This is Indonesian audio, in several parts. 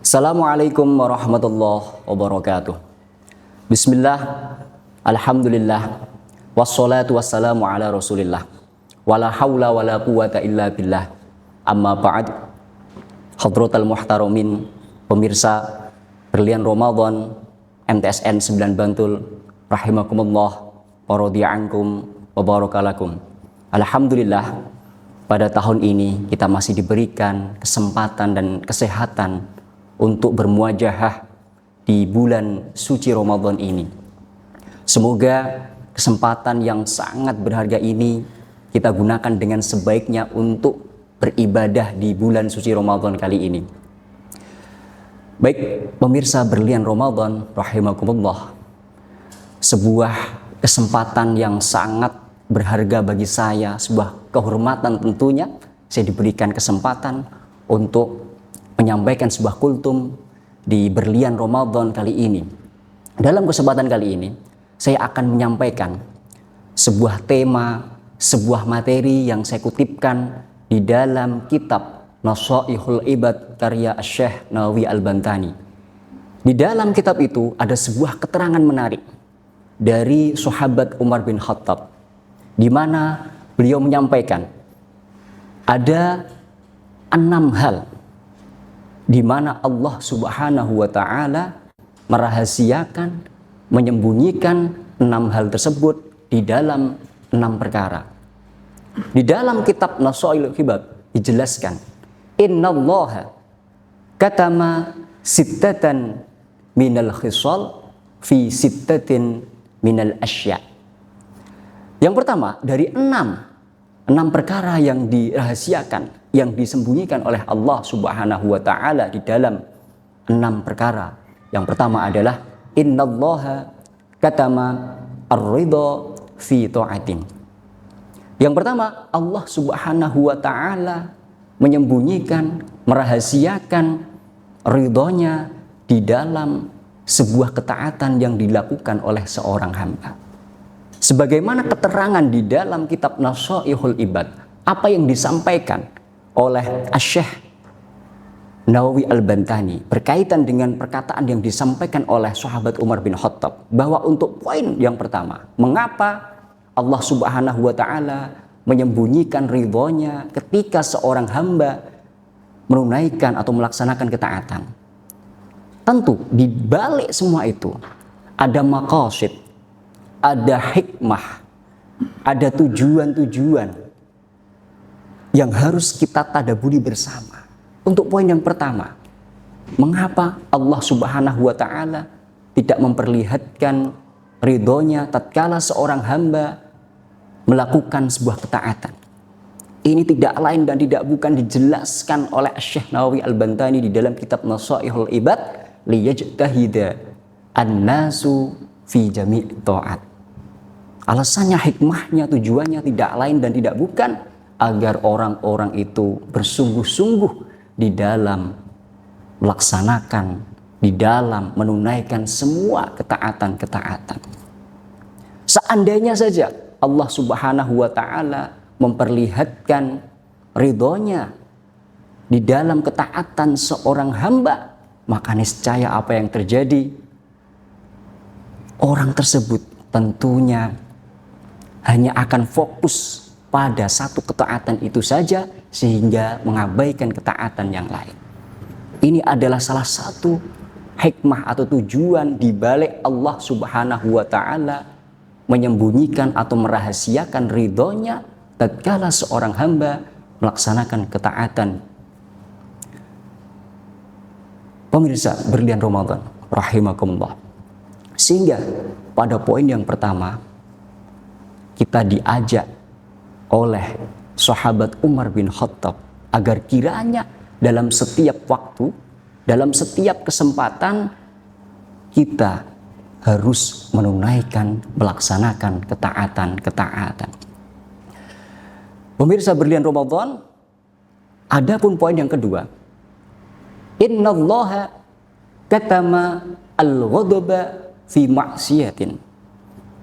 Assalamualaikum warahmatullahi wabarakatuh. Bismillah, alhamdulillah, wassalatu wassalamu ala rasulillah, wala hawla wala quwata illa billah, amma ba'd. Hadratal muhtaramin, pemirsa Berlian Ramadan MTSN 9 Bantul, rahimakumullah, waradiya'ankum, wabarakalakum. Alhamdulillah, pada tahun ini kita masih diberikan kesempatan dan kesehatan untuk bermuajahah di bulan suci Ramadan ini. Semoga kesempatan yang sangat berharga ini kita gunakan dengan sebaiknya untuk beribadah di bulan suci Ramadan kali ini. Baik, pemirsa Berlian Ramadan rahimakumullah, sebuah kesempatan yang sangat berharga bagi saya, sebuah kehormatan tentunya saya diberikan kesempatan untuk menyampaikan sebuah kultum di Berlian Ramadan kali ini. Dalam kesempatan kali ini, saya akan menyampaikan sebuah tema, sebuah materi yang saya kutipkan di dalam kitab Nashaihul Ibad karya Syekh Nawawi Al-Bantani. Di dalam kitab itu ada sebuah keterangan menarik dari sahabat Umar bin Khattab, di mana beliau menyampaikan ada 6 hal di mana Allah Subhanahu wa Ta'ala merahasiakan, menyembunyikan 6 hal tersebut di dalam 6 perkara. Di dalam kitab Nashaihul Ibad dijelaskan, innallaha katama sittatan minal khisal fi sittatin minal asya. Yang pertama, dari 6 perkara yang dirahasiakan, yang disembunyikan oleh Allah Subhanahu wa Ta'ala di dalam 6 perkara. Yang pertama adalah innallaha katama ar-ridha fi ta'atin. Yang pertama, Allah Subhanahu wa Ta'ala menyembunyikan, merahasiakan ridhonya di dalam sebuah ketaatan yang dilakukan oleh seorang hamba. Sebagaimana keterangan di dalam kitab Nashaihul Ibad, apa yang disampaikan oleh Syekh Nawawi Al-Bantani berkaitan dengan perkataan yang disampaikan oleh sahabat Umar bin Khattab, bahwa untuk poin yang pertama, mengapa Allah Subhanahu wa Ta'ala menyembunyikan ridhonya ketika seorang hamba menunaikan atau melaksanakan ketaatan. Tentu di balik semua itu ada maqasid, ada hikmah, ada tujuan-tujuan yang harus kita tadaburi bersama. Untuk poin yang pertama, mengapa Allah Subhanahu wa Ta'ala tidak memperlihatkan ridhonya tatkala seorang hamba melakukan sebuah ketaatan? Ini tidak lain dan tidak bukan dijelaskan oleh Syekh Nawawi Al-Bantani di dalam kitab Nashaihul Ibad, liyajtahida an-nasu fi jami' ta'at. Alasannya, hikmahnya, tujuannya tidak lain dan tidak bukan agar orang-orang itu bersungguh-sungguh di dalam melaksanakan, di dalam menunaikan semua ketaatan-ketaatan. Seandainya saja Allah Subhanahu wa Ta'ala memperlihatkan ridhonya di dalam ketaatan seorang hamba, maka niscaya apa yang terjadi? Orang tersebut tentunya hanya akan fokus pada satu ketaatan itu saja, sehingga mengabaikan ketaatan yang lain. Ini adalah salah satu hikmah atau tujuan di balik Allah Subhanahu wa Ta'ala menyembunyikan atau merahasiakan ridhonya tatkala seorang hamba melaksanakan ketaatan. Pemirsa Berlian Ramadan rahimakumullah, sehingga pada poin yang pertama kita diajak oleh sahabat Umar bin Khattab agar kiranya dalam setiap waktu, dalam setiap kesempatan kita harus menunaikan, melaksanakan ketaatan-ketaatan. Pemirsa Berlian Ramadan, adapun poin yang kedua, innallaha katama al-ghadaba fi ma'siyatin.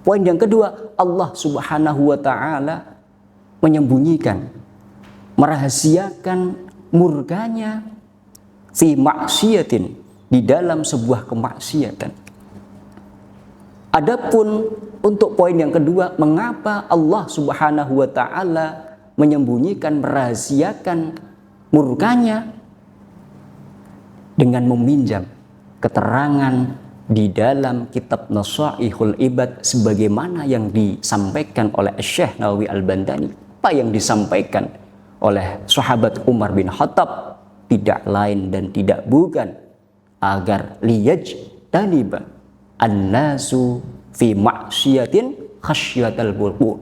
Poin yang kedua, Allah Subhanahu wa Ta'ala menyembunyikan, merahasiakan murkanya fi maksiatin, di dalam sebuah kemaksiatan. Adapun untuk poin yang kedua, mengapa Allah Subhanahu wa taala menyembunyikan, merahasiakan murkanya dengan meminjam keterangan di dalam kitab Nasaihul Ibad sebagaimana yang disampaikan oleh Syekh Nawawi Al-Bantani, apa yang disampaikan oleh sahabat Umar bin Khattab tidak lain dan tidak bukan agar liyajtaniba an-nasu fi maksiatin khasyatal wuqu'.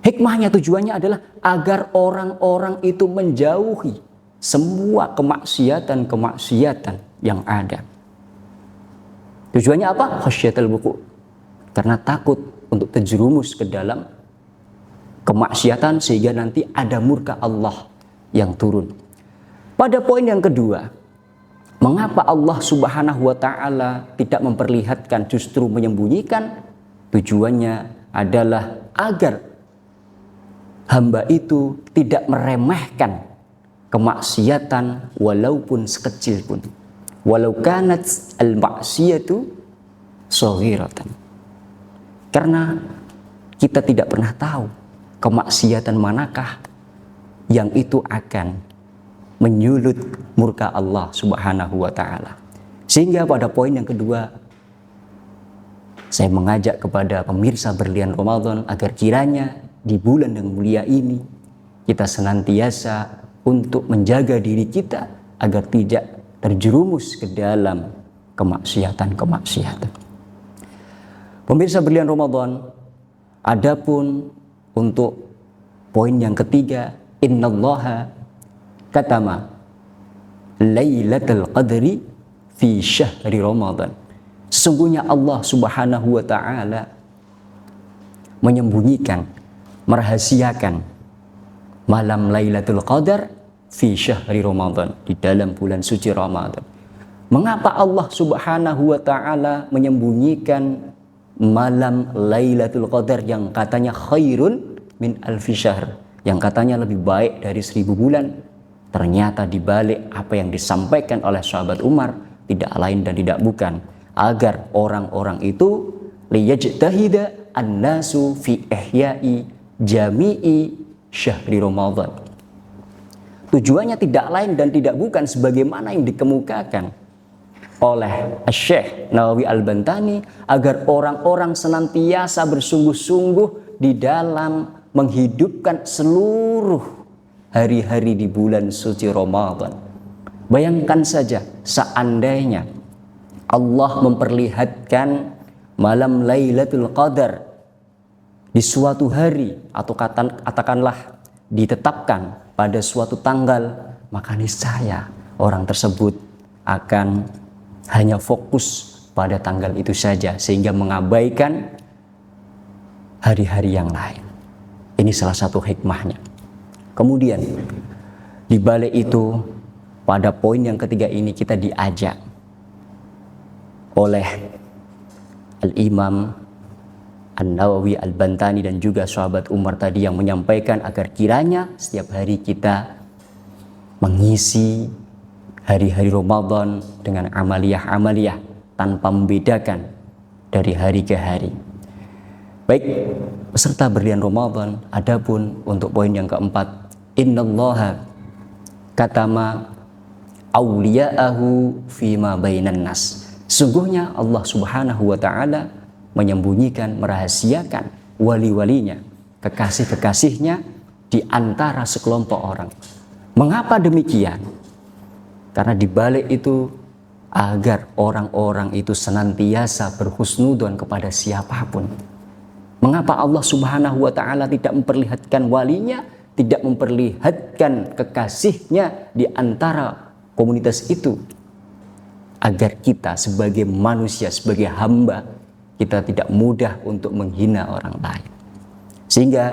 Hikmahnya, tujuannya adalah agar orang-orang itu menjauhi semua kemaksiatan-kemaksiatan yang ada. Tujuannya apa? Khasyatal wuqu'. Karena takut untuk terjerumus ke dalam kemaksiatan sehingga nanti ada murka Allah yang turun. Pada poin yang kedua, mengapa Allah Subhanahu wa taala tidak memperlihatkan, justru menyembunyikan? Tujuannya adalah agar hamba itu tidak meremehkan kemaksiatan walaupun sekecil pun. Walau kanat al-maksiyatu shaghiratan. Karena kita tidak pernah tahu kemaksiatan manakah yang itu akan menyulut murka Allah Subhanahu wa taala. Sehingga pada poin yang kedua, saya mengajak kepada pemirsa Berlian Ramadan agar kiranya di bulan yang mulia ini kita senantiasa untuk menjaga diri kita agar tidak terjerumus ke dalam kemaksiatan-kemaksiatan. Pemirsa Berlian Ramadan, adapun untuk poin yang ketiga, innallaha katama lailatul qadri fi syahri Ramadan. Sesungguhnya Allah Subhanahu wa taala menyembunyikan, merahasiakan malam Lailatul Qadar fi syahri Ramadan, di dalam bulan suci Ramadan. Mengapa Allah Subhanahu wa taala menyembunyikan malam Lailatul Qadar yang katanya khairun min alfi syahr, yang katanya lebih baik dari 1000 bulan? Ternyata di balik apa yang disampaikan oleh sahabat Umar tidak lain dan tidak bukan agar orang-orang itu liyajtahida an-nasu fi ihya'i jami'i syahri Ramadan. Tujuannya tidak lain dan tidak bukan sebagaimana yang dikemukakan oleh Syekh Nawawi Al-Bantani, agar orang-orang senantiasa bersungguh-sungguh di dalam menghidupkan seluruh hari-hari di bulan suci Ramadan. Bayangkan saja seandainya Allah memperlihatkan malam Lailatul Qadar di suatu hari, atau katakanlah ditetapkan pada suatu tanggal, maka niscaya orang tersebut akan hanya fokus pada tanggal itu saja sehingga mengabaikan hari-hari yang lain. Ini salah satu hikmahnya. Kemudian di balik itu, pada poin yang ketiga ini kita diajak oleh Al-Imam An-Nawawi Al-Bantani dan juga sahabat Umar tadi yang menyampaikan agar kiranya setiap hari kita mengisi hari-hari Ramadan dengan amaliyah-amaliyah tanpa membedakan dari hari ke hari. Baik peserta Berlian Ramadan, adapun untuk poin yang keempat, innallaha katama awliya'ahu fima bainan nas. Sungguhnya Allah Subhanahu wa taala menyembunyikan, merahasiakan wali-walinya, kekasih-kekasihnya di antara sekelompok orang. Mengapa demikian? Karena di balik itu agar orang-orang itu senantiasa berhusnudzon kepada siapapun. Mengapa Allah Subhanahu wa taala tidak memperlihatkan walinya, tidak memperlihatkan kekasihnya di antara komunitas itu? Agar kita sebagai manusia, sebagai hamba, kita tidak mudah untuk menghina orang lain. Sehingga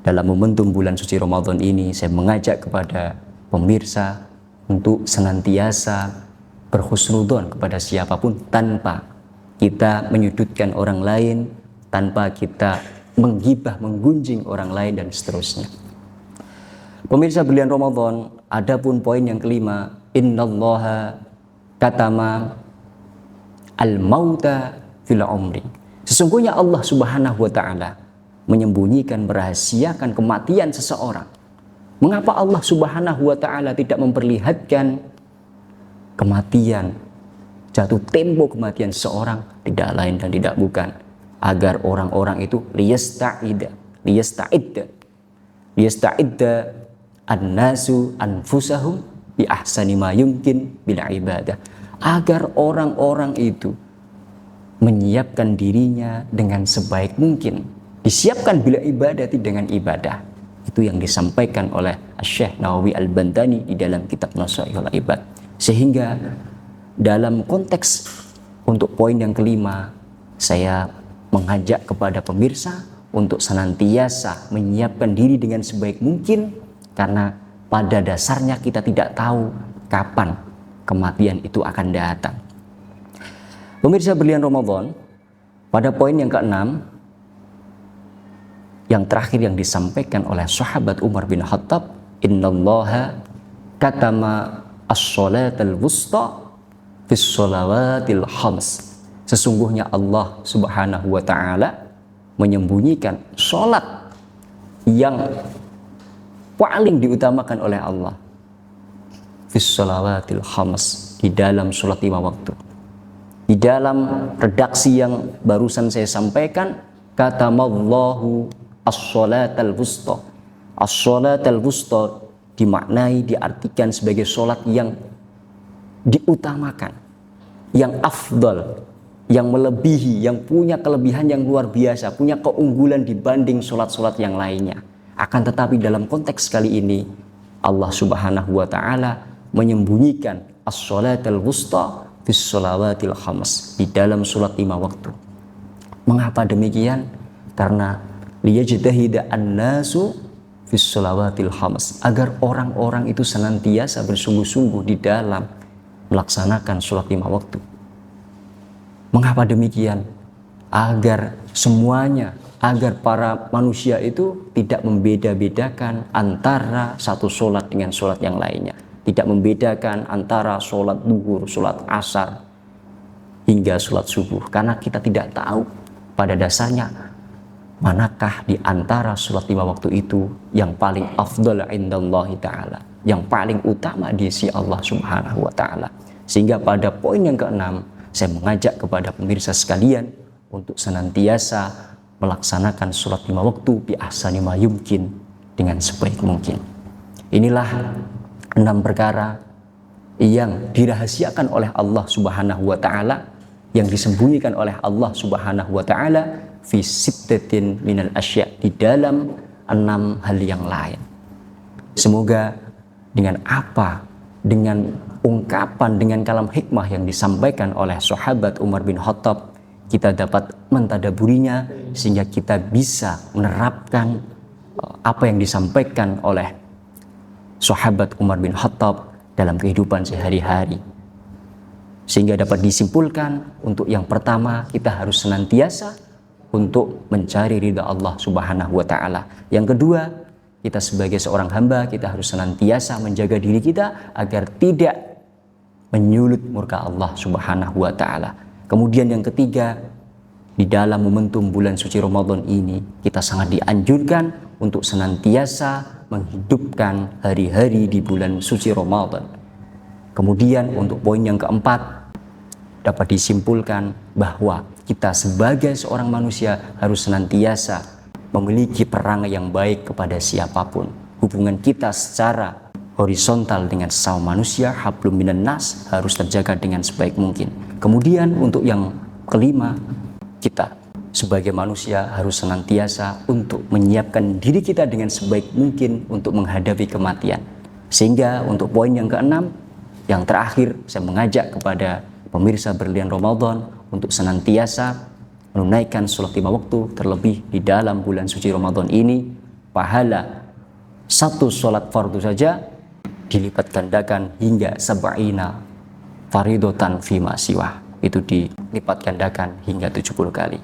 dalam momentum bulan suci Ramadan ini, saya mengajak kepada pemirsa untuk senantiasa berhusnudzon kepada siapapun tanpa kita menyudutkan orang lain, tanpa kita menggibah, menggunjing orang lain dan seterusnya. Pemirsa Berlian Ramadan, Adapun poin yang kelima, innallaha katama al-mauta fil umri. Sesungguhnya Allah Subhanahu wa taala menyembunyikan, merahasiakan kematian seseorang. Mengapa Allah Subhanahu wa taala tidak memperlihatkan kematian, jatuh tempo kematian seseorang? Tidak lain dan tidak bukan agar orang-orang itu liyasta'idda an-nasu anfusahum bi ahsani ma yumkin bil ibadah, agar orang-orang itu menyiapkan dirinya dengan sebaik mungkin, disiapkan bila ibadah dengan ibadah. Itu yang disampaikan oleh Syekh Nawawi Al-Bantani di dalam kitab Nasaihul Ibad. Sehingga dalam konteks untuk poin yang kelima, saya mengajak kepada pemirsa untuk senantiasa menyiapkan diri dengan sebaik mungkin, karena pada dasarnya kita tidak tahu kapan kematian itu akan datang. Pemirsa berlian Ramadan, pada poin yang keenam, yang terakhir yang disampaikan oleh sahabat Umar bin Khattab, innallaha katama as-sholatal wusta fis sholawatil khams. Sesungguhnya Allah Subhanahu wa taala menyembunyikan sholat yang paling diutamakan oleh Allah fis sholawatil khams, di dalam sholat 5 waktu. Di dalam redaksi yang barusan saya sampaikan, katamallahu as-sholatal wusta. As-sholatal wusta dimaknai, diartikan sebagai sholat yang diutamakan, yang afdal, yang melebihi, yang punya kelebihan yang luar biasa, punya keunggulan dibanding sholat-sholat yang lainnya. Akan tetapi dalam konteks kali ini, Allah Subhanahu wa ta'ala menyembunyikan as-sholatal wusta fis sholawatil khams, di dalam sholat 5 waktu. Mengapa demikian? Karena liyajtahida an-nasu fis sholawatil khams, agar orang-orang itu senantiasa bersungguh-sungguh di dalam melaksanakan sholat 5 waktu. Mengapa demikian? Agar semuanya, agar para manusia itu tidak membeda-bedakan antara satu sholat dengan sholat yang lainnya, tidak membedakan antara sholat duhur, sholat asar, hingga sholat subuh. Karena kita tidak tahu pada dasarnya manakah di antara sholat 5 waktu itu yang paling afdal indallahi ta'ala, yang paling utama di sisi Allah Subhanahu wa ta'ala. Sehingga pada poin yang keenam, saya mengajak kepada pemirsa sekalian untuk senantiasa melaksanakan sholat 5 waktu bi ahsani ma yumkin, dengan sebaik mungkin. Inilah 6 perkara yang dirahasiakan oleh Allah Subhanahu wa ta'ala, yang disembunyikan oleh Allah Subhanahu wa ta'ala fi sittatin minal asya, di dalam 6 hal yang lain. Semoga dengan apa, dengan ungkapan, dengan kalam hikmah yang disampaikan oleh sahabat Umar bin Khattab, kita dapat mentadaburinya sehingga kita bisa menerapkan apa yang disampaikan oleh sahabat Umar bin Khattab dalam kehidupan sehari-hari. Sehingga dapat disimpulkan, untuk yang pertama, kita harus senantiasa untuk mencari ridha Allah Subhanahu wa ta'ala. Yang kedua, kita sebagai seorang hamba, kita harus senantiasa menjaga diri kita agar tidak menyulut murka Allah Subhanahu wa ta'ala. Kemudian yang ketiga, di dalam momentum bulan suci Ramadan ini, kita sangat dianjurkan untuk senantiasa menghidupkan hari-hari di bulan suci Ramadan. Kemudian untuk poin yang keempat, dapat disimpulkan bahwa kita sebagai seorang manusia harus senantiasa memiliki perangai yang baik kepada siapapun. Hubungan kita secara horizontal dengan sesama manusia, hablum minan nas, harus terjaga dengan sebaik mungkin. Kemudian untuk yang kelima, kita sebagai manusia harus senantiasa untuk menyiapkan diri kita dengan sebaik mungkin untuk menghadapi kematian. Sehingga untuk poin yang keenam, yang terakhir, saya mengajak kepada pemirsa berlian Ramadan untuk senantiasa menunaikan sholat 5 waktu, terlebih di dalam bulan suci Ramadan ini. Pahala satu sholat fardu saja dilipat gandakan hingga sab'ina faridotan fima siwah, itu dilipat gandakan hingga 70 kali.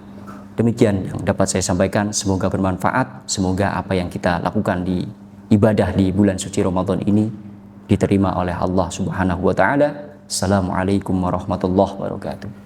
Demikian yang dapat saya sampaikan, semoga bermanfaat. Semoga apa yang kita lakukan di ibadah di bulan suci Ramadan ini diterima oleh Allah Subhanahu wa taala. Assalamualaikum warahmatullahi wabarakatuh.